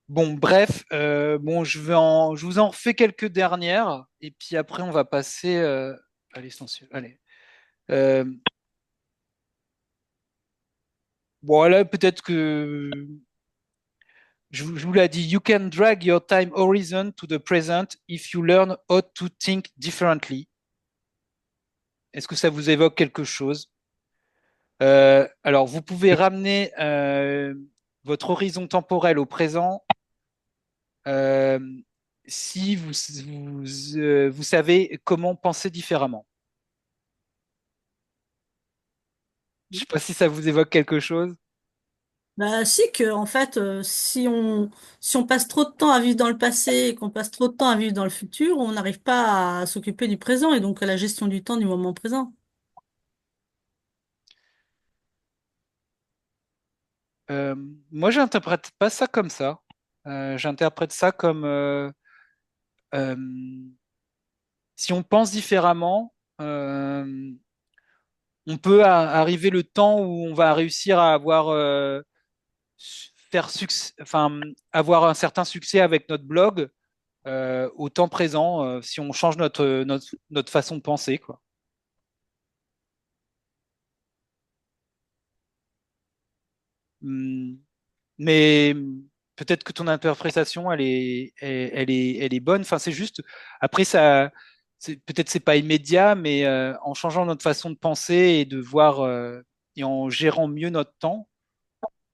Bon, bref, bon, je vous en refais quelques dernières, et puis après, on va passer à l'essentiel. Allez. Euh, bon, là, peut-être que je vous l'ai dit. You can drag your time horizon to the present if you learn how to think differently. Est-ce que ça vous évoque quelque chose? Alors, vous pouvez ramener votre horizon temporel au présent euh, si vous savez comment penser différemment. Je ne sais pas si ça vous évoque quelque chose. Bah, si que, en fait, si on passe trop de temps à vivre dans le passé et qu'on passe trop de temps à vivre dans le futur, on n'arrive pas à s'occuper du présent et donc à la gestion du temps du moment présent. Euh, Moi, j'interprète pas ça comme ça. J'interprète ça comme euh, si on pense différemment, on peut arriver le temps où on va réussir à avoir enfin, avoir un certain succès avec notre blog au temps présent si on change notre façon de penser, quoi. Hum, Mais peut-être que ton interprétation, elle est bonne. Enfin, c'est juste. Après, ça, peut-être c'est pas immédiat, mais en changeant notre façon de penser et de voir et en gérant mieux notre temps,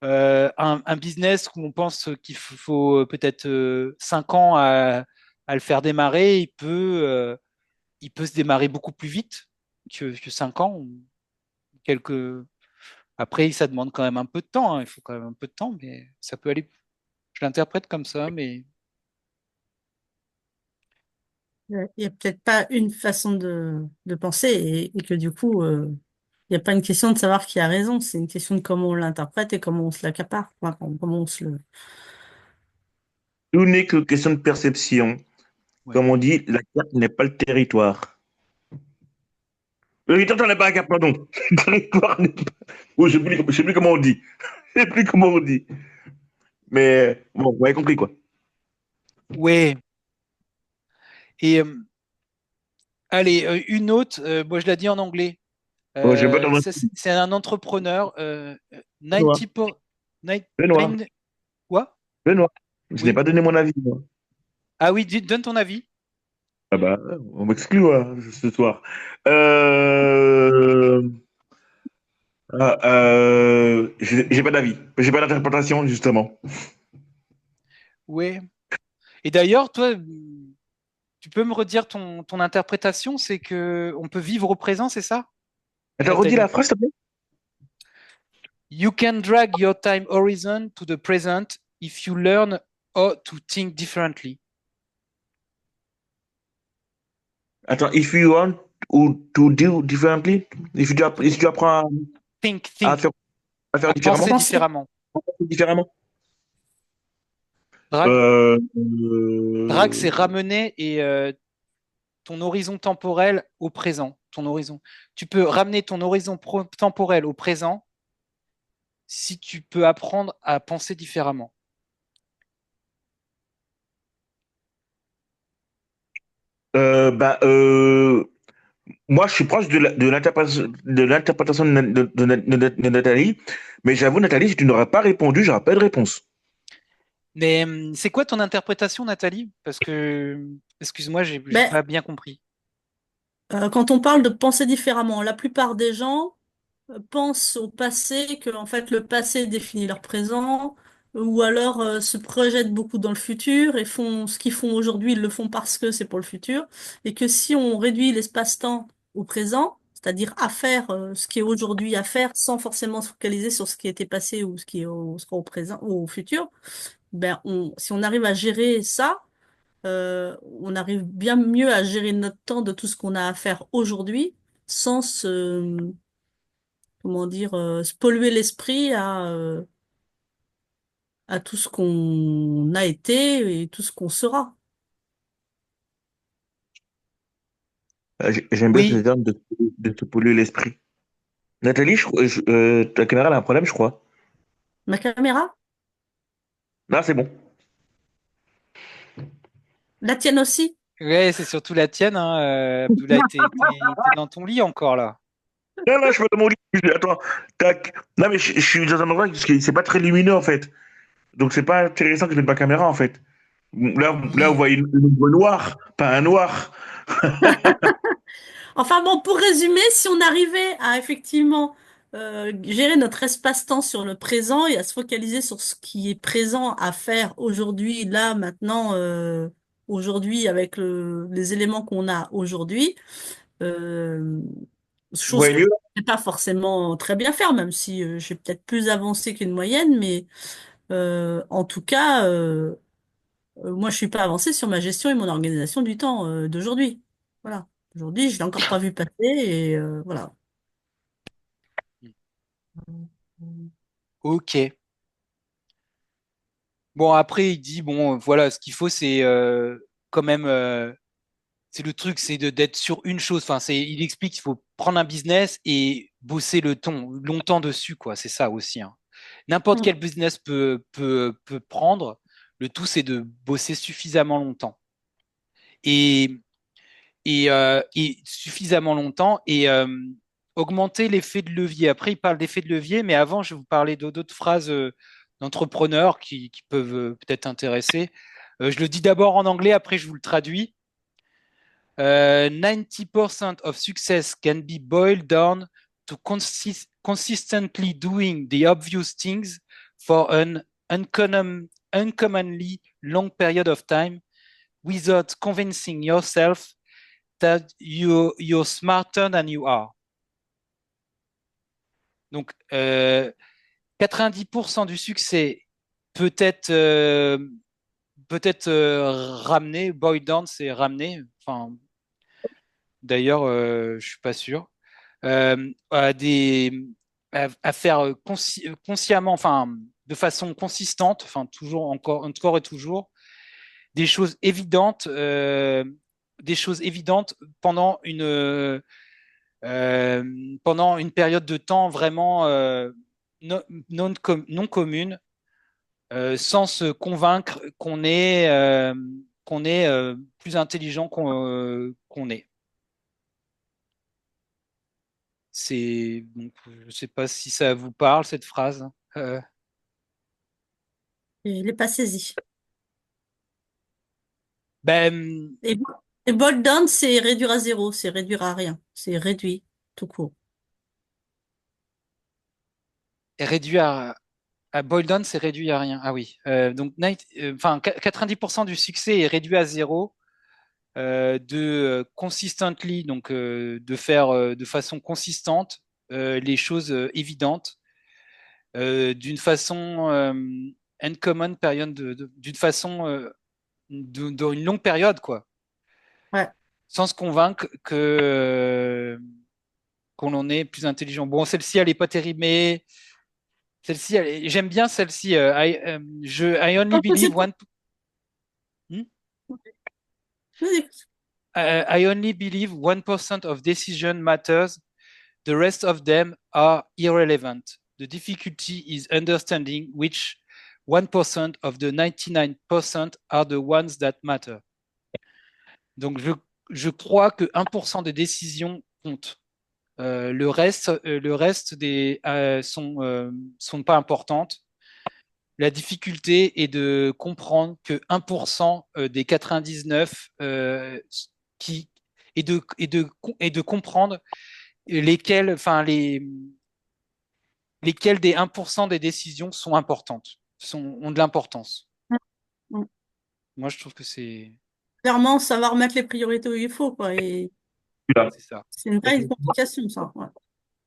un business où on pense qu'il faut peut-être 5 ans à le faire démarrer, il peut se démarrer beaucoup plus vite que 5 ans. Quelques... Après, ça demande quand même un peu de temps, hein. Il faut quand même un peu de temps, mais ça peut aller. Je l'interprète comme ça, mais Ouais. Il n'y a peut-être pas une façon de penser et que du coup, il n'y a pas une question de savoir qui a raison, c'est une question de comment on l'interprète et comment on se l'accapare, enfin, comment on se le... Tout n'est que question de perception. Comme ouais. on dit, la carte n'est pas le territoire. Le territoire n'est pas la carte, pardon. Le territoire n'est pas... Oh, je sais plus comment on dit. Je sais plus comment on dit. Mais bon, vous avez compris quoi. Ouais. Et allez, une autre, moi je l'ai dit en anglais. Bon, je vais pas t'en C'est un entrepreneur, 90, Benoît. 9, quoi? Benoît. Je n'ai Oui. pas donné mon avis, moi. Ah oui, donne ton avis. Ah bah, on m'exclut hein, ce soir. Euh... j'ai pas d'avis. J'ai pas d'interprétation, justement. Ouais. Et d'ailleurs, toi, tu peux me redire ton interprétation, c'est que on peut vivre au présent, c'est ça, Attends, redis la Nathalie? phrase, s'il te plaît. You can drag your time horizon to the present if you learn how to think differently. Attends, if you want to do differently, si tu apprends Think, à think, faire à penser différemment, Penser. différemment. différemment. Drag, Euh, drag, c'est euh, ramener et ton horizon temporel au présent. Ton horizon. Tu peux ramener ton horizon temporel au présent si tu peux apprendre à penser différemment. bah, moi, je suis proche de l'interprétation de Nathalie, mais j'avoue, Nathalie, si tu n'aurais pas répondu, j'aurais pas de réponse. Mais c'est quoi ton interprétation, Nathalie? Parce que, excuse-moi, j'ai Ben, pas bien compris. quand on parle de penser différemment, la plupart des gens pensent au passé, que en fait le passé définit leur présent, ou alors se projettent beaucoup dans le futur et font ce qu'ils font aujourd'hui, ils le font parce que c'est pour le futur, et que si on réduit l'espace-temps au présent, c'est-à-dire à faire ce qui est aujourd'hui à faire sans forcément se focaliser sur ce qui était passé ou ce qui est sera au présent ou au futur, ben si on arrive à gérer ça, on arrive bien mieux à gérer notre temps de tout ce qu'on a à faire aujourd'hui sans se comment dire, se polluer l'esprit à tout ce qu'on a été et tout ce qu'on sera. J'aime bien ce Oui, terme de te polluer l'esprit. Nathalie, ta caméra elle a un problème, je crois. Ma caméra? Là, c'est bon. La tienne aussi? Ouais, c'est surtout la tienne, hein. Abdoulaye, t'es dans ton lit encore là. Non, non, je suis pas dans mon lit. Attends, tac. Non, mais je suis dans un endroit parce que c'est pas très lumineux, en fait. Donc, c'est pas intéressant que je mette ma caméra, en fait. Là, vous Oui. voyez une ombre noire, pas un noir. Enfin bon, pour résumer, si on arrivait à effectivement gérer notre espace-temps sur le présent et à se focaliser sur ce qui est présent à faire aujourd'hui, là, maintenant, aujourd'hui, avec les éléments qu'on a aujourd'hui, euh, Vous chose voyez que mieux? je ne sais pas forcément très bien faire, même si j'ai peut-être plus avancé qu'une moyenne, mais en tout cas, moi, je suis pas avancée sur ma gestion et mon organisation du temps d'aujourd'hui. Voilà. Aujourd'hui, je l'ai encore pas vu passer et voilà. Ok. Bon, après, il dit, bon, voilà, ce qu'il faut, c'est quand même, c'est le truc, c'est d'être sur une chose. Enfin, il explique qu'il faut prendre un business et bosser le ton longtemps dessus, quoi. C'est ça aussi, hein. N'importe Mm. quel business peut prendre. Le tout, c'est de bosser suffisamment longtemps. Et, et suffisamment longtemps et augmenter l'effet de levier. Après, il parle d'effet de levier, mais avant, je vais vous parler d'autres phrases d'entrepreneurs qui peuvent peut-être intéresser. Je le dis d'abord en anglais, après je vous le traduis. 90% of success can be boiled down to consistently doing the obvious things for an uncommonly long period of time without convincing yourself that you're smarter than you are. Donc, 90% du succès peut être, ramené, boiled down, c'est ramené. Enfin, d'ailleurs, je suis pas sûr. À à faire consciemment, enfin, de façon consistante, enfin, toujours, encore et toujours, des choses évidentes, pendant pendant une période de temps vraiment non, non commune, sans se convaincre qu'on est plus intelligent qu'on est. C'est donc, je sais pas si ça vous parle cette phrase. Euh, Je l'ai pas saisi. ben, Et, et boil down, c'est réduire à zéro, c'est réduire à rien. C'est réduit, tout court. réduire à boil down, c'est réduit à rien. Ah oui. Donc, enfin, 90% du succès est réduit à zéro. De consistently, donc de faire de façon consistante les choses évidentes, d'une façon uncommon période, d'une façon d'une longue période, quoi, Ouais. sans se convaincre qu'on en est plus intelligent. Bon, celle-ci, elle est pas terrible, mais celle-ci, j'aime bien celle-ci. I only Non, believe one. Hmm? I only believe 1% of decision matters. The rest of them are irrelevant. The difficulty is understanding which 1% of the 99% are the ones that matter. Donc, je crois que 1% des décisions comptent. Le reste sont pas importantes. La difficulté est de comprendre que 1% des 99 qui et de comprendre lesquelles des 1% des décisions sont importantes, ont de l'importance. Mm. Moi, je trouve que Clairement, savoir mettre les priorités où il faut, quoi. Et c'est ça. c'est une vraie complication, ça. Ouais.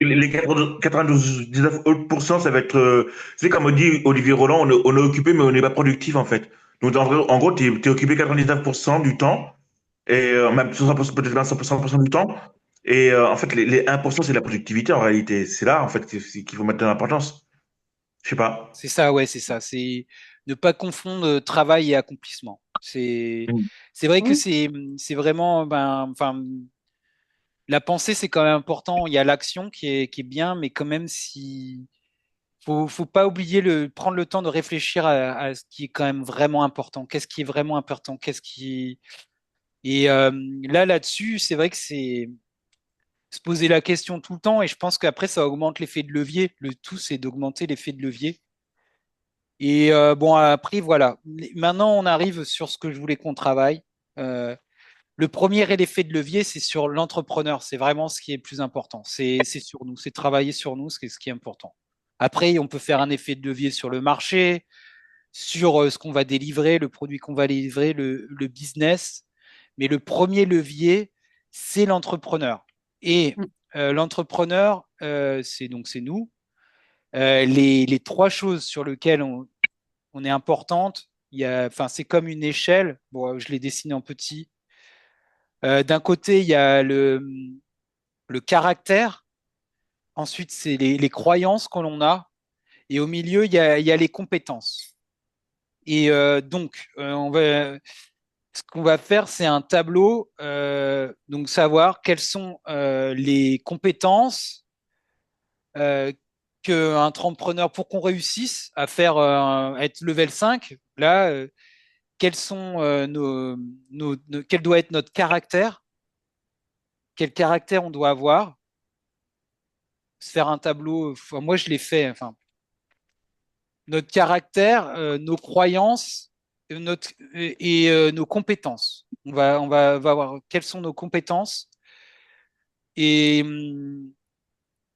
Les 99 autres pourcents, ça va être. C'est comme dit Olivier Roland, on est occupé, mais on n'est pas productif, en fait. Donc, en gros, tu es occupé 99% du temps, et même 100%, peut-être même 100% du temps. Et en fait, les 1%, c'est la productivité, en réalité. C'est là, en fait, qu'il faut mettre de l'importance. Je sais pas. C'est ça, ouais, c'est ça. C'est ne pas confondre travail et accomplissement. Mm. C'est vrai que Mm. c'est vraiment, ben, enfin, la pensée, c'est quand même important. Il y a l'action qui est bien, mais quand même, si faut pas oublier prendre le temps de réfléchir à ce qui est quand même vraiment important. Qu'est-ce qui est vraiment important? Et là-dessus, c'est vrai que c'est se poser la question tout le temps. Et je pense qu'après, ça augmente l'effet de levier. Le tout, c'est d'augmenter l'effet de levier. Et bon, après, voilà. Maintenant, on arrive sur ce que je voulais qu'on travaille. Euh, le premier effet de levier, c'est sur l'entrepreneur. C'est vraiment ce qui est le plus important. C'est sur nous. C'est travailler sur nous, ce qui est important. Après, on peut faire un effet de levier sur le marché, sur ce qu'on va délivrer, le produit qu'on va délivrer, le business. Mais le premier levier, c'est l'entrepreneur. Et l'entrepreneur, c'est nous. Les trois choses sur lesquelles on est importante, enfin, c'est comme une échelle. Bon, je l'ai dessiné en petit. D'un côté, il y a le caractère. Ensuite, c'est les croyances que l'on a. Et au milieu, il y a les compétences. Et donc, ce qu'on va faire, c'est un tableau, donc savoir quelles sont les compétences qu'un entrepreneur, pour qu'on réussisse à faire être level 5, là, quels sont quel doit être notre caractère, quel caractère on doit avoir, se faire un tableau, enfin, moi je l'ai fait, enfin, notre caractère, nos croyances nos compétences. Va voir quelles sont nos compétences. Et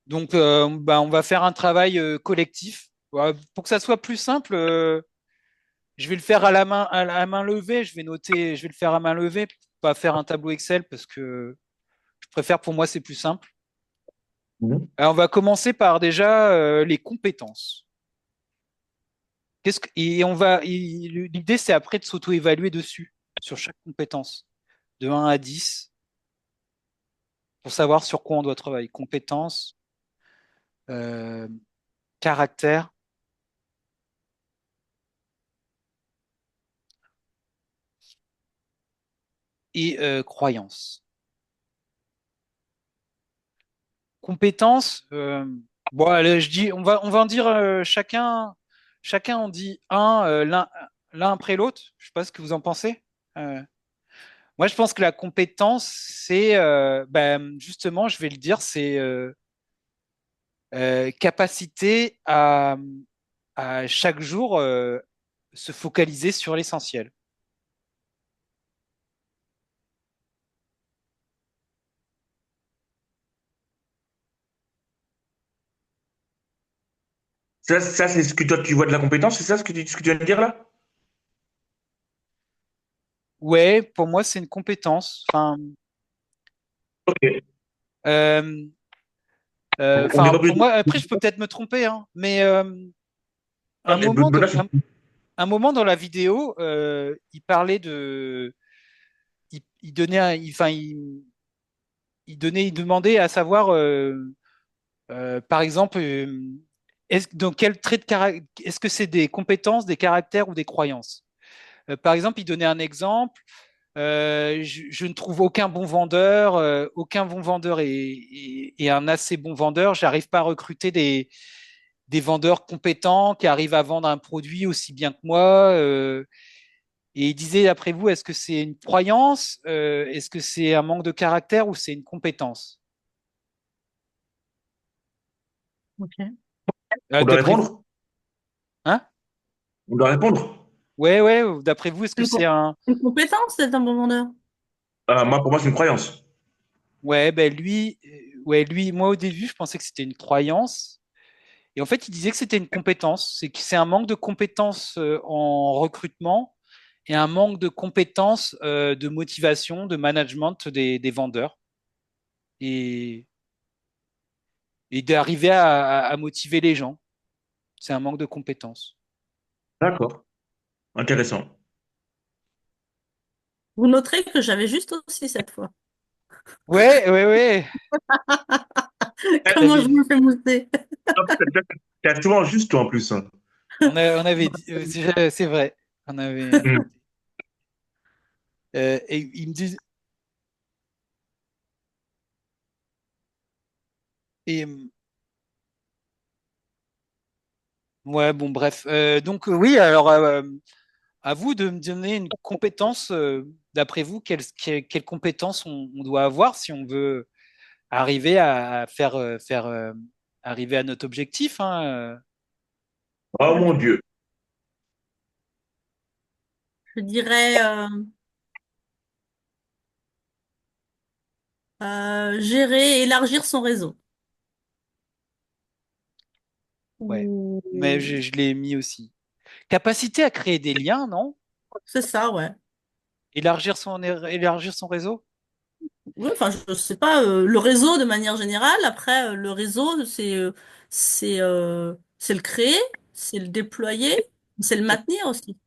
donc, bah, on va faire un travail collectif. Voilà, pour que ça soit plus simple, je vais le faire à la main levée. Je vais noter, je vais le faire à main levée, pas faire un tableau Excel parce que je préfère, pour moi, c'est plus simple. Mhm. Alors, on va commencer par déjà les compétences. L'idée, c'est après de s'auto-évaluer dessus, sur chaque compétence, de 1 à 10, pour savoir sur quoi on doit travailler. Compétences, euh, caractère et croyances. Compétences, bon, allez, je dis, on va en dire chacun en dit un, l'un après l'autre. Je sais pas ce que vous en pensez. Euh, Moi, je pense que la compétence, c'est, ben, justement, je vais le dire, c'est capacité à chaque jour se focaliser sur l'essentiel. Ça c'est ce que toi tu vois de la compétence, c'est ça ce que tu viens de dire là? Ouais, pour moi, c'est une compétence. Ok. Euh, On n'est pas pour obligé moi, après, je peux peut-être me tromper, hein, mais non, un mais moment, là, un moment dans la vidéo, il parlait il donnait, il demandait à savoir, par exemple, dans quel trait de caractère, est-ce que c'est des compétences, des caractères ou des croyances? Par exemple, il donnait un exemple. Je ne trouve aucun bon vendeur, aucun bon vendeur est un assez bon vendeur. J'arrive pas à recruter des vendeurs compétents qui arrivent à vendre un produit aussi bien que moi. Et il disait, d'après vous, est-ce que c'est une croyance, est-ce que c'est un manque de caractère ou c'est une compétence? Ok. on doit D'après vous, répondre. hein? On doit répondre. Ouais, ouais. D'après vous, est-ce que c'est un... Une compétence d'être un bon vendeur. Moi, pour moi, c'est une croyance. Ouais, ben lui, moi au début, je pensais que c'était une croyance. Et en fait, il disait que c'était une compétence. C'est que c'est un manque de compétences en recrutement et un manque de compétences de motivation, de management des vendeurs et, et d'arriver à motiver les gens. C'est un manque de compétences. D'accord. Intéressant. Vous noterez que j'avais juste aussi cette fois. Ouais, ouais, ouais. Comment je T'avais- me fais mousser. T'as souvent juste toi en plus, hein. on avait dit, c'est vrai. On avait, Mm. et ils me disent, et Ouais, bon, bref. Donc, oui, alors, à vous de me donner une compétence, d'après vous, quelle compétence on doit avoir si on veut arriver à arriver à notre objectif, hein. Oh mon Dieu. Je dirais gérer et élargir son réseau. Ouais, mais Ou- je l'ai mis aussi. Capacité à créer des liens, non? C'est ça, ouais. Élargir son réseau? Ouais, enfin, je sais pas, le réseau de manière générale. Après, le réseau, c'est le créer, c'est le déployer, c'est le maintenir aussi.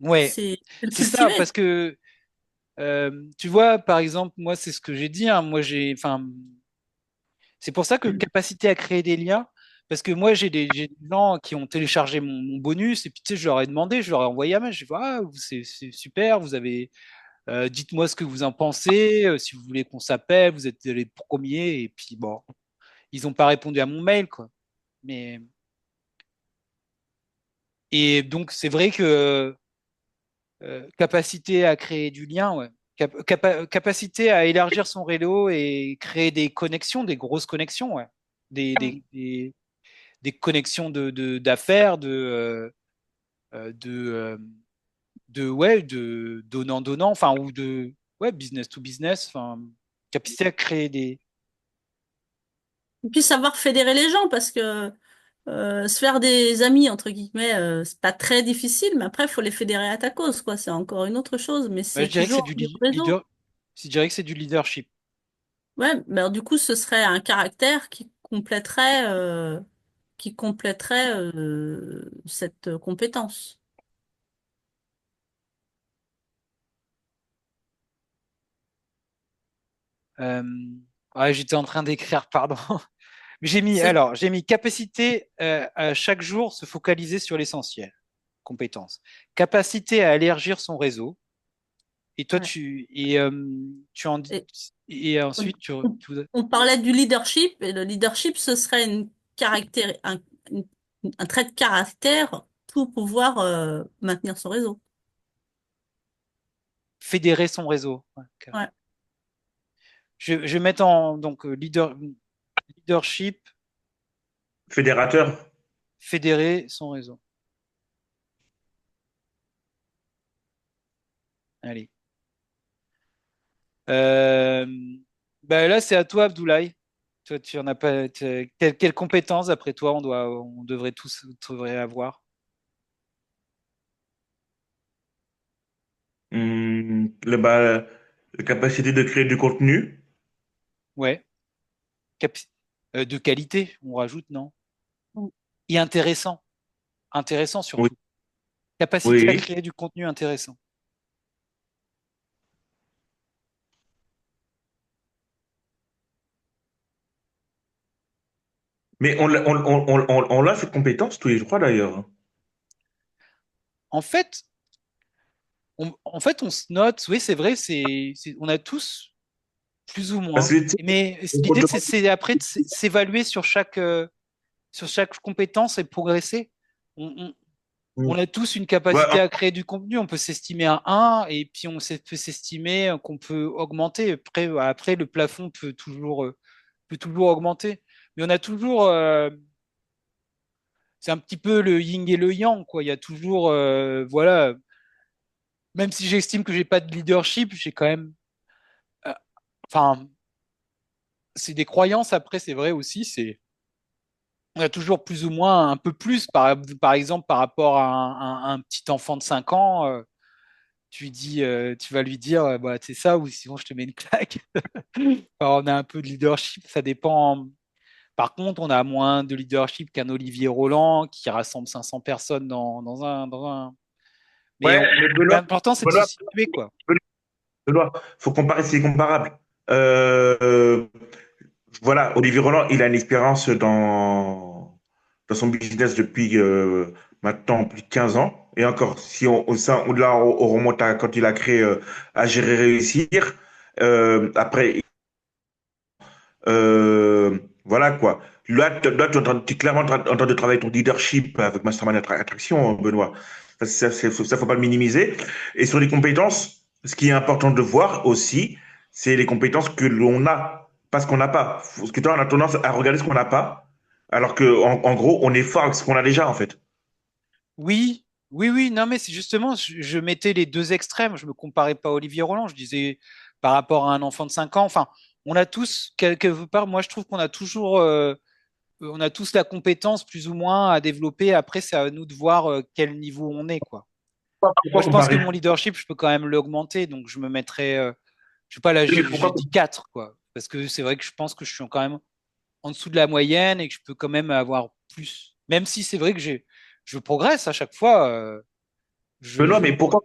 Ouais, C'est le c'est ça, cultiver. parce que tu vois, par exemple, moi, c'est ce que j'ai dit, hein, enfin, c'est pour ça que capacité à créer des liens, parce que moi, j'ai des gens qui ont téléchargé mon bonus, et puis tu sais, je leur ai demandé, je leur ai envoyé un mail, je dis, ah, c'est super, dites-moi ce que vous en pensez, si vous voulez qu'on s'appelle, vous êtes les premiers, et puis bon, ils n'ont pas répondu à mon mail, quoi. Mais, et donc, c'est vrai que capacité à créer du lien, ouais. Capacité à élargir son réseau et créer des connexions, des grosses connexions, ouais. Des connexions d'affaires, de, ouais, de donnant-donnant, enfin, ou de ouais, business to business, enfin, capacité à créer des. Et puis savoir fédérer les gens, parce que se faire des amis, entre guillemets, c'est pas très difficile, mais après, il faut les fédérer à ta cause, quoi. C'est encore une autre chose, mais Ouais, c'est je dirais que c'est toujours du du réseau. leader. Je dirais que c'est du leadership. Ouais, mais alors, du coup, ce serait un caractère qui compléterait cette compétence. Euh, ouais, j'étais en train d'écrire, pardon. C'est J'ai mis capacité à chaque jour se focaliser sur l'essentiel, compétence. Capacité à élargir son réseau. Et toi, ouais. tu en dis, Et et on, ensuite, on- on parlait du leadership, et le leadership, ce serait une- un trait de caractère pour pouvoir maintenir son réseau. fédérer son réseau. Ouais, Ouais. je vais mettre en donc leadership, Fédérateur. fédérer son réseau. Allez. Euh, bah là, c'est à toi, Abdoulaye. Toi, tu en as pas. Quelles compétences, d'après toi, on devrait avoir? Bah, la capacité de créer du contenu. Ouais. Capi- de qualité, on rajoute, non? Et intéressant. Intéressant Oui. surtout. Capacité à Oui. créer du contenu intéressant. Mais on a cette compétence tous les trois d'ailleurs. En fait, on se note, oui, c'est vrai, on a tous plus ou Parce moins. que, tu sais, Mais on l'idée, demande- c'est après de s'évaluer sur chaque compétence et progresser. On a tous une Ouais, capacité à créer du contenu. On peut s'estimer à un et puis peut s'estimer qu'on peut augmenter. Après, le plafond peut toujours augmenter. Mais on a toujours, c'est un petit peu le yin et le yang, quoi. Il y a toujours, voilà, même si j'estime que j'ai pas de leadership, j'ai quand même, euh, enfin, c'est des croyances. Après, c'est vrai aussi, on a toujours plus ou moins un peu plus, par exemple, par rapport à un petit enfant de 5 ans. Tu vas lui dire, bah, c'est ça, ou sinon je te mets une claque. Enfin, on a un peu de leadership, ça dépend. Par contre, on a moins de leadership qu'un Olivier Roland qui rassemble 500 personnes dans un. Mais ouais, mais Benoît, l'important, c'est de se Benoît, situer, quoi. Benoît, faut comparer, c'est comparable. Euh, voilà, Olivier Roland, il a une expérience dans son business depuis maintenant plus de 15 ans. Et encore, si là, on remonte à quand il a créé à gérer réussir. Après, Voilà quoi. Là, tu es clairement en train de travailler ton leadership avec Mastermind Attraction, Benoît. Ça, faut pas le minimiser. Et sur les compétences, ce qui est important de voir aussi, c'est les compétences que l'on a, pas ce qu'on n'a pas. Parce que toi, on a tendance à regarder ce qu'on n'a pas, alors que en gros, on est fort avec ce qu'on a déjà, en fait. Oui, oui, oui, non, mais c'est justement, je mettais les deux extrêmes. Je me comparais pas à Olivier Roland. Je disais par rapport à un enfant de 5 ans. Enfin, on a tous, quelque part, moi, je trouve qu'on a toujours, on a tous la compétence plus ou moins à développer. Après, c'est à nous de voir quel niveau on est, quoi. Moi, Pourquoi je pense que comparer? mon leadership, je peux quand même l'augmenter. Donc, je me mettrais, je sais pas, là, Oui, mais j'ai pourquoi? dit 4, quoi. Parce que c'est vrai que je pense que je suis quand même en dessous de la moyenne et que je peux quand même avoir plus. Même si c'est vrai que je progresse à chaque fois. Benoît, Je mais pourquoi?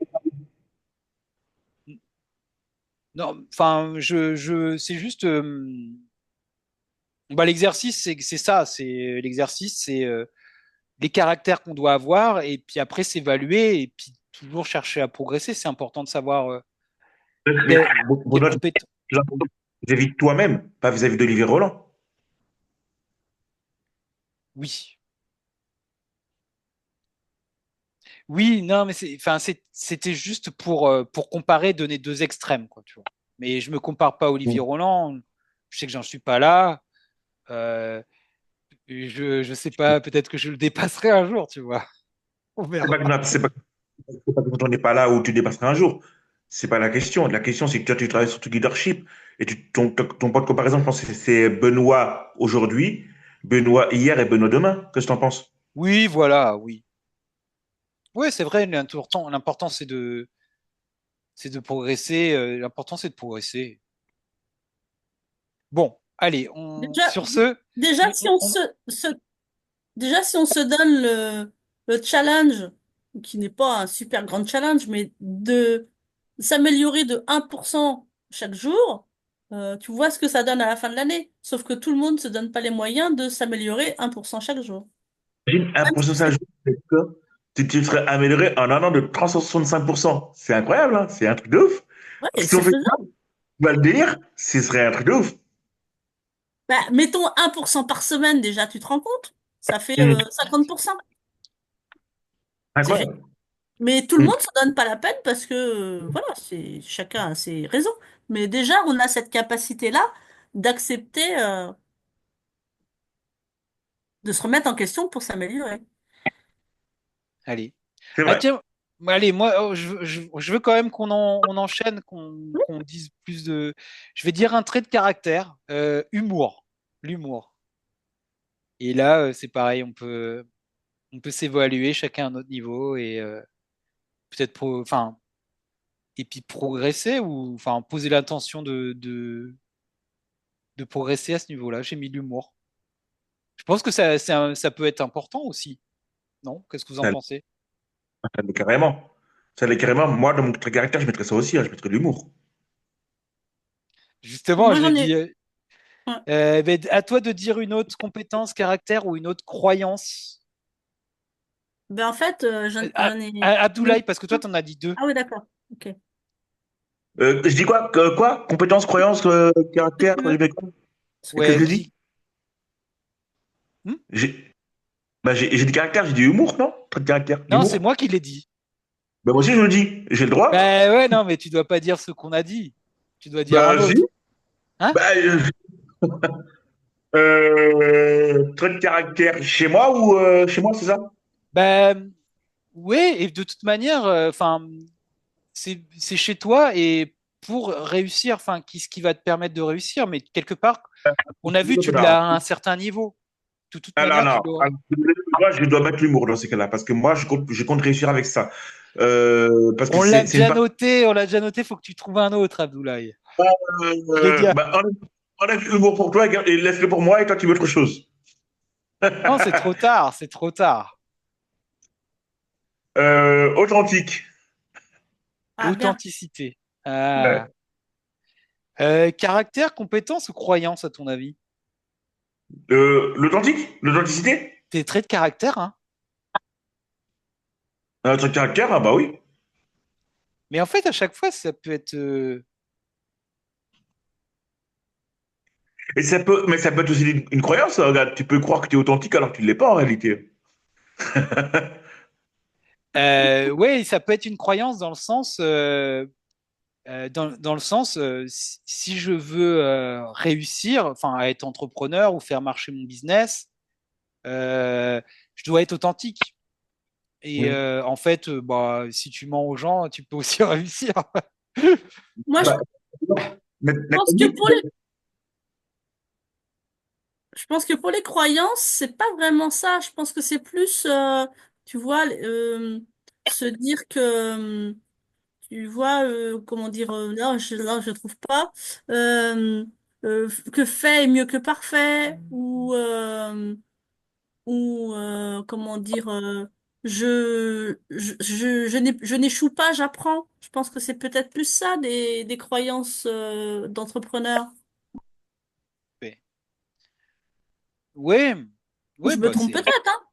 non, enfin, c'est juste, bah, l'exercice, c'est ça, c'est l'exercice, c'est les caractères qu'on doit avoir, et puis après s'évaluer, et puis toujours chercher à progresser. C'est important de savoir Mais quelles quelles Benoît, compétences. vis-à-vis de toi-même, pas vis-à-vis d'Olivier Roland. Oui, oui, non, mais enfin, c'était juste pour comparer, donner deux extrêmes, quoi, tu vois. Mais je me compare pas à Olivier Roland. Je sais que j'en suis pas là. Euh, je sais pas, peut-être que je le dépasserai un jour, tu vois. On C'est verra. pas, c'est pas que quand on n'est pas là où tu dépasseras un jour. C'est pas la question. La question, c'est que toi, tu travailles sur ton leadership. Et ton point de comparaison, je pense que c'est Benoît aujourd'hui, Benoît hier et Benoît demain. Qu'est-ce que tu en penses? Oui, voilà, oui. Oui, c'est vrai, l'important, c'est de progresser. L'important, c'est de progresser. Bon, allez, Déjà, sur ce, déjà, si on déjà, si on se donne le challenge, qui n'est pas un super grand challenge, mais de s'améliorer de 1% chaque jour, tu vois ce que ça donne à la fin de l'année. Sauf que tout le monde ne se donne pas les moyens de s'améliorer 1% chaque jour. Imagine un Ah, Même si pourcentage c'est... que tu serais amélioré en un an de 365%. C'est incroyable, hein? C'est un truc de ouf. Ouais, Si on c'est fait ça, faisable. tu vas le délire, ce serait un truc de ouf. Bah, mettons 1% par semaine déjà, tu te rends compte? Ça fait Hum, 50%. C'est génial. incroyable. Mais tout le Hum. monde se donne pas la peine parce que, voilà, c'est chacun a ses raisons. Mais déjà, on a cette capacité-là d'accepter, de se remettre en question pour s'améliorer. allez. C'est Ah vrai. tiens, allez, moi, je veux quand même on enchaîne, qu'on dise plus de. Je vais dire un trait de caractère, humour, l'humour. Et là, c'est pareil, on peut s'évaluer chacun à notre niveau et peut-être enfin, et puis progresser ou enfin poser l'intention de progresser à ce niveau-là. J'ai mis l'humour. Je pense que ça peut être important aussi, non? Qu'est-ce que vous en Ça pensez? ça l'est carrément. Ça l'est carrément. Moi, dans mon trait de caractère, je mettrais ça aussi, hein, je mettrais de l'humour. Justement, Moi, j'ai j'en dit, ai. Ouais. ben, à toi de dire une autre compétence, caractère ou une autre croyance. Ben, en fait, j'en ai. Abdoulaye, parce que toi, t'en as dit deux. Ah oui, d'accord. Ok. Je dis quoi? Quoi? Compétences, croyances, Si caractère, tu j'ai veux. mis quoi? Et qu'est-ce Ouais, que je dis? dis. Hmm. J'ai dit caractère, j'ai dit humour, non? Trait de caractère, Non, c'est humour. moi qui l'ai dit. Ben, moi aussi, je le dis. J'ai le droit. Ben ouais, non, mais tu dois pas dire ce qu'on a dit. Tu dois dire un Bah, si. autre. Hein? Bah, trait de caractère chez moi ou chez moi, c'est ça? Ben ouais, et de toute manière, enfin, c'est chez toi et pour réussir, enfin, ce qui va te permettre de réussir, mais quelque part, on a vu, tu l'as à un certain niveau. De toute Ah, non, manière, tu non. l'auras. Alors, moi, je dois mettre l'humour dans ces cas-là, parce que moi, je compte réussir avec ça. Parce que c'est une partie. On l'a déjà noté, faut que tu trouves un autre, Abdoulaye. Il est dit, Bah, enlève l'humour pour toi et laisse-le pour moi, et toi, tu veux autre chose. non, c'est trop tard, c'est trop tard. Authentique. Ah, bien. Authenticité. Ouais. Ah. Caractère, compétence ou croyance, à ton avis? L'authentique? L'authenticité? Tes traits de caractère, hein? Notre caractère, ah bah oui. Mais en fait, à chaque fois, ça peut être. Et mais ça peut être aussi une croyance, hein. Regarde, tu peux croire que tu es authentique alors que tu ne l'es pas en réalité. Ouais, ça peut être une croyance dans le sens, dans le sens, si je veux réussir, enfin, à être entrepreneur ou faire marcher mon business, je dois être authentique. Et Oui. en fait, bah, si tu mens aux gens, tu peux aussi réussir. Moi, je Bah, pense que pour les, je pense que pour les croyances, c'est pas vraiment ça. Je pense que c'est plus, tu vois, se dire que, tu vois, comment dire, là, je trouve pas, euh, que fait est mieux que parfait, ou comment dire, je n'échoue pas, j'apprends. Je pense que c'est peut-être plus ça des croyances, d'entrepreneurs. Ouais, ouais, Ou ouais, je me bah, trompe c'est peut-être, hein.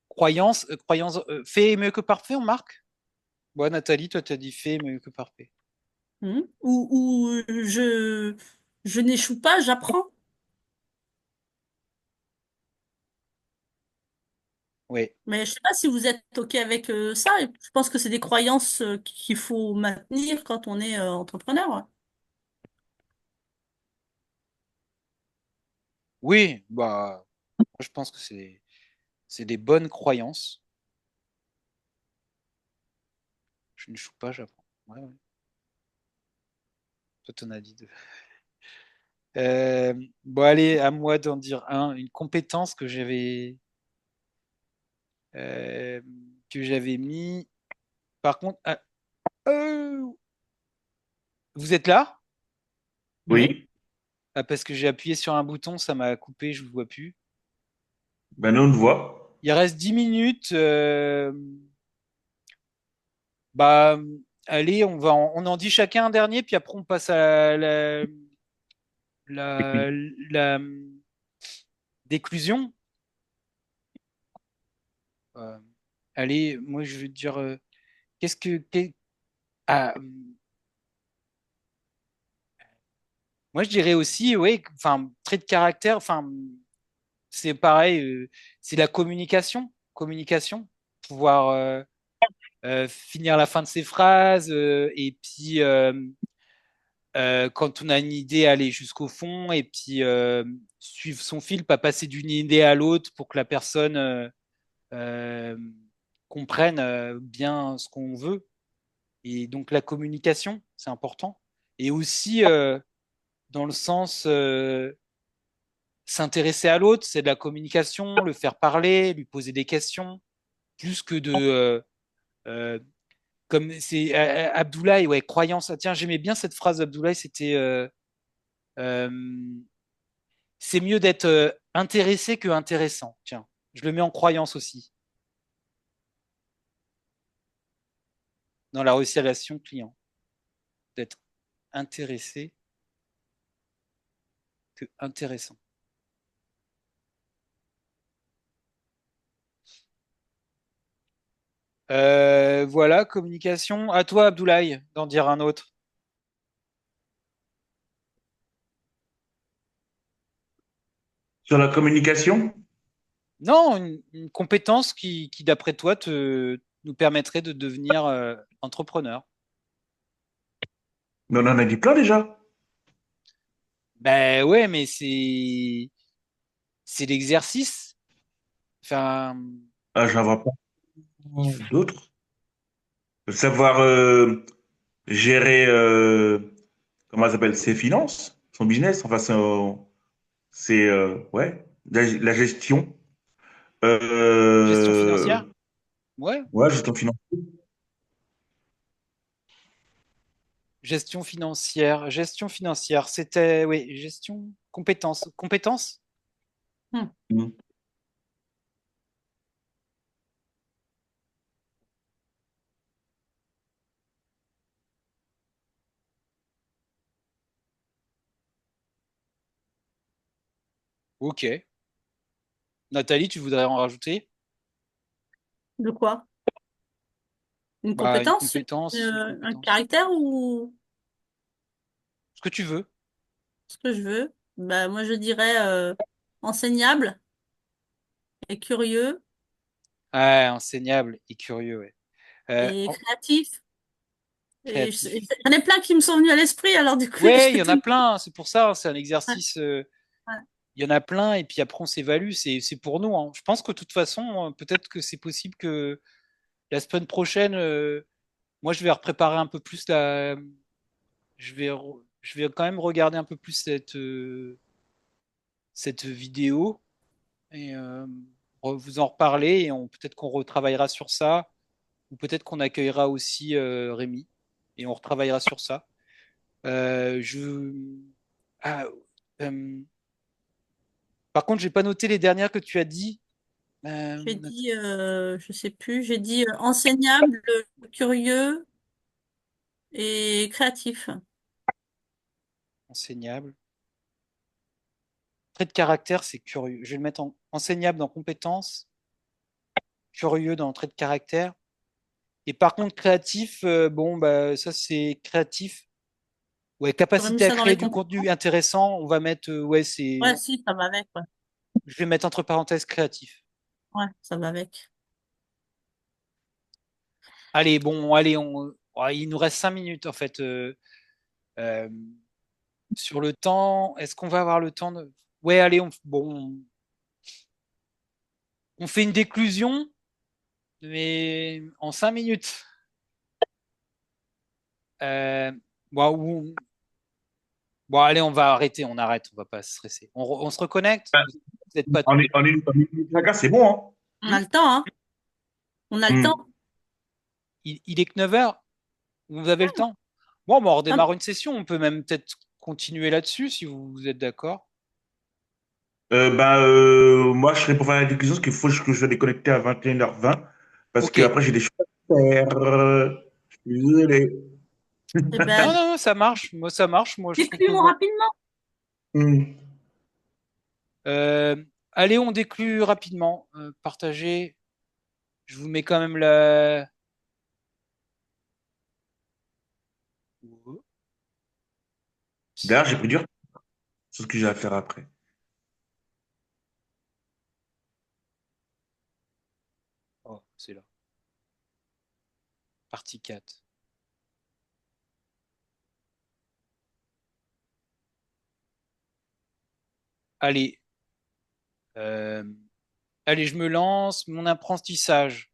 croyance, fait est mieux que parfait, on marque. Bon, Nathalie, toi, t'as dit fait est mieux que parfait. Ou je n'échoue pas, j'apprends. Ouais. Mais je sais pas si vous êtes OK avec ça. Et je pense que c'est des croyances qu'il faut maintenir quand on est entrepreneur. Ouais. Oui, bah, je pense que c'est des bonnes croyances. Je ne joue pas, j'apprends. Ouais, ouais. Toi, t'en as dit deux. Euh, bon, allez, à moi d'en dire un. Une compétence euh, que j'avais mis. Par contre, vous êtes là? Oui. oui. Ah, parce que j'ai appuyé sur un bouton, ça m'a coupé, je vous vois plus. Ben, nous, on te voit. Il reste 10 minutes. Bah, allez, on en dit chacun un dernier, puis après on passe à la déclusion. Euh, allez, moi je veux dire, qu'est-ce que, qu'est- ah, moi je dirais aussi, ouais, enfin, trait de caractère, enfin, c'est pareil, c'est la communication, pouvoir finir la fin de ses phrases, et puis quand on a une idée, aller jusqu'au fond et puis suivre son fil, pas passer d'une idée à l'autre pour que la personne euh, comprenne bien ce qu'on veut. Et donc la communication, c'est important. Et aussi dans le sens s'intéresser à l'autre, c'est de la communication, le faire parler, lui poser des questions, plus que de euh, comme c'est Abdoulaye, ouais, croyance. Ah, tiens, j'aimais bien cette phrase d'Abdoulaye, c'était euh, c'est mieux d'être intéressé que intéressant. Tiens, je le mets en croyance aussi dans la relation client, d'être intéressé que intéressant. Voilà, communication. À toi, Abdoulaye, d'en dire un autre. Sur la communication, Non, une compétence qui d'après toi, nous permettrait de devenir entrepreneur. mais on en a dit plein déjà. Ben ouais, mais c'est l'exercice. Enfin, Ah, j'en vois pas il faut- d'autres. Savoir gérer, comment ça s'appelle, ses finances, son business, enfin, ouais, la gestion. gestion Euh, financière. Ouais, ouais, gestion financière. gestion financière. C'était, oui, gestion, compétence. Hmm, Mm. ok. Nathalie, tu voudrais en rajouter? De quoi? Une Bah, une compétence, compétence, une un compétence. caractère ou... Ce que tu veux. ce que je veux. Bah, moi, je dirais enseignable et curieux Ah, enseignable et curieux, ouais. et créatif. Et Créatif. j'en ai plein qui me sont venus à l'esprit, alors du coup, Ouais, je il y vais en a tout. plein, c'est pour ça, c'est un Ouais, exercice. ouais. Il y en a plein, et puis après on s'évalue, c'est pour nous, hein. Je pense que de toute façon, peut-être que c'est possible que la semaine prochaine, moi je vais préparer un peu plus la. Je vais quand même regarder un peu plus cette vidéo et vous en reparler et peut-être qu'on retravaillera sur ça ou peut-être qu'on accueillera aussi Rémi et on retravaillera sur ça. Je ah, euh, Par contre, j'ai pas noté les dernières que tu as dit. J'ai dit, je sais plus, j'ai dit enseignable, curieux et créatif. Enseignable. Trait de caractère, c'est curieux. Je vais le mettre en enseignable dans compétences, curieux dans trait de caractère. Et par contre, créatif, bon, bah, ça c'est créatif. Ouais, J'aurais mis capacité à ça dans créer les du compétences. contenu intéressant, on va mettre, ouais, Ouais, c'est, si, ça va avec, ouais. je vais mettre entre parenthèses créatif. Ouais, ça va avec. Allez, bon, allez, il nous reste 5 minutes en fait. Euh, sur le temps, est-ce qu'on va avoir le temps de. Ouais, allez, bon, on fait une déclusion, mais en 5 minutes. Euh, bon, bon, allez, on va arrêter, on arrête, on va pas se stresser. On se reconnecte? Vous n'êtes pas. On est c'est bon, hein? On a le temps, hein? On a le Hmm. temps. Il est que 9 heures. Vous avez le temps? Bon, bah, on Ah, redémarre une session. On peut même peut-être continuer là-dessus si vous êtes d'accord. Moi, je serais pour faire la discussion parce qu'il faut que je sois déconnecté à 21h20 parce Ok. que après j'ai des choses à faire. Je suis désolé. eh Non, ben, non, ça marche. Moi, ça marche. Moi, je trouve que décluons bon. rapidement. Hmm. Euh, allez, on déclut rapidement. Partagez. Je vous mets quand même la. D'ailleurs, j'ai pris du retard sur ce que j'ai à faire après. Oh, c'est là. Partie 4. Allez. euh, Allez, je me lance. Mon apprentissage.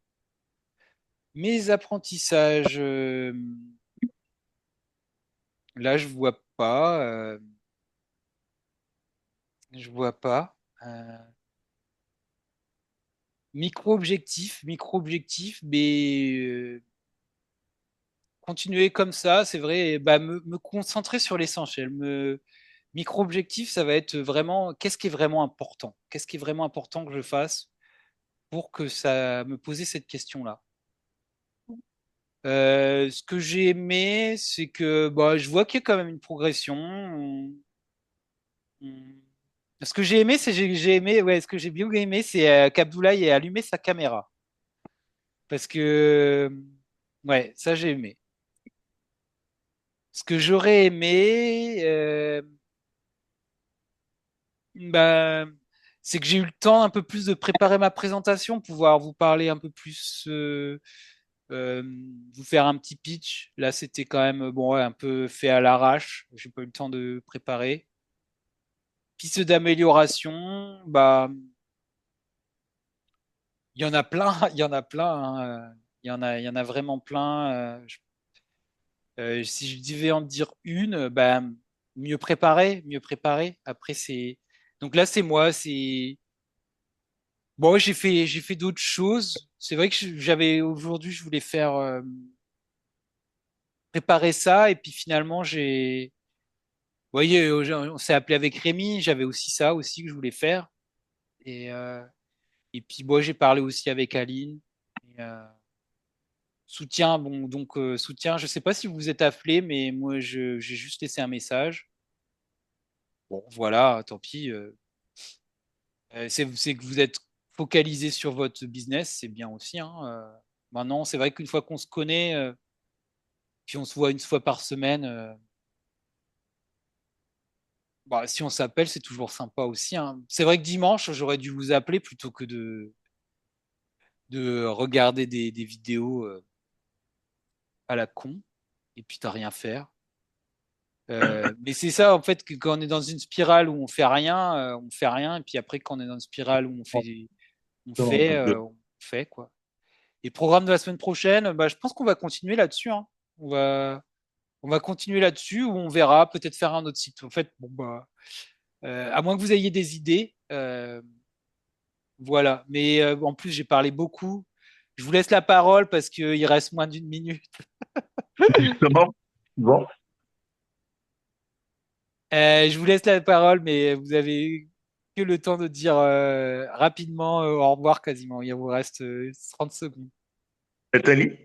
Mes apprentissages. Là, je vois pas. Je vois pas. Micro-objectif, mais continuer comme ça, c'est vrai, et bah, me concentrer sur l'essentiel. Micro-objectif, ça va être vraiment qu'est-ce qui est vraiment important? Qu'est-ce qui est vraiment important que je fasse pour que ça me poser cette question-là? Ce que j'ai aimé, c'est que bah, je vois qu'il y a quand même une progression. On- Ce que j'ai aimé, c'est j'ai aimé, ouais, ce que j'ai bien aimé, c'est qu'Abdoulaye ait allumé sa caméra. Parce que, ouais, ça j'ai aimé. Ce que j'aurais aimé, bah, c'est que j'ai eu le temps un peu plus de préparer ma présentation, pouvoir vous parler un peu plus, euh, vous faire un petit pitch. Là, c'était quand même bon, ouais, un peu fait à l'arrache. J'ai pas eu le temps de préparer. Piste d'amélioration, bah, il y en a plein, il y en a plein, hein. Il y en a vraiment plein. Si je devais en dire une, bah, mieux préparer, mieux préparer. Après, c'est donc là, c'est moi, c'est bon, ouais, j'ai fait d'autres choses. C'est vrai que j'avais aujourd'hui, je voulais faire préparer ça et puis finalement, vous voyez, on s'est appelé avec Rémi. J'avais aussi ça aussi que je voulais faire et puis moi, j'ai parlé aussi avec Aline. Et, soutien, bon, donc soutien. Je sais pas si vous vous êtes appelé, mais moi, j'ai juste laissé un message. Bon, voilà, tant pis. C'est que vous êtes focalisé sur votre business, c'est bien aussi, hein. Maintenant, c'est vrai qu'une fois qu'on se connaît, puis on se voit une fois par semaine, Bah, si on s'appelle, c'est toujours sympa aussi, hein. C'est vrai que dimanche, j'aurais dû vous appeler plutôt que de regarder des vidéos à la con et puis t'as rien faire. Mais c'est ça, en fait, que quand on est dans une spirale où on fait rien, et puis après, quand on est dans une spirale où on fait, quoi. Et programme de la semaine prochaine, bah, je pense qu'on va continuer là-dessus, hein. On va, on va continuer là-dessus, où on verra, peut-être faire un autre site. En fait, bon, bah, à moins que vous ayez des idées, voilà. Mais en plus, j'ai parlé beaucoup. Je vous laisse la parole parce qu'il reste moins d'une minute. Justement, bon. Je vous laisse la parole, mais vous avez que le temps de dire rapidement au revoir quasiment. Il vous reste 30 secondes. Nathalie?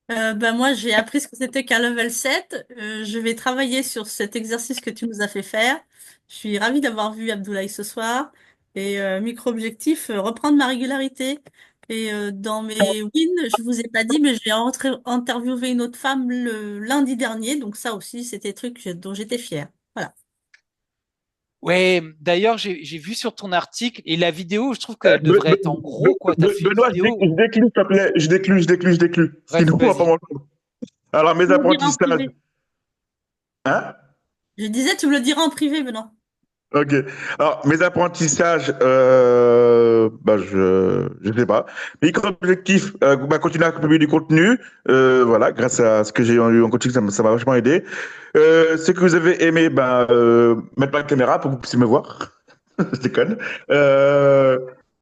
Ben moi, j'ai appris ce que c'était qu'un level 7. Je vais travailler sur cet exercice que tu nous as fait faire. Je suis ravie d'avoir vu Abdoulaye ce soir. Et micro-objectif, reprendre ma régularité. Et dans mes wins, je vous ai pas dit, mais j'ai interviewé une autre femme le lundi dernier. Donc ça aussi, c'était des trucs dont j'étais fière. Voilà. Ouais, d'ailleurs, j'ai vu sur ton article et la vidéo, je trouve qu'elle devrait être en gros, quoi. T'as fait une Benoît, vidéo. je déclue, s'il te plaît. Je déclue. Bref, Sinon, on va pas vas-y. manger. Alors, Tu mes me le diras en apprentissages. privé. Hein? Je disais, tu me le diras en privé, Benoît. Ok. Alors, mes apprentissages, bah, je sais pas. Mais comme objectif, bah, continuer à publier du contenu. Voilà, grâce à ce que j'ai eu en coaching, ça m'a vachement aidé. Ce que vous avez aimé, bah, mettre la caméra pour que vous puissiez me voir. Je déconne.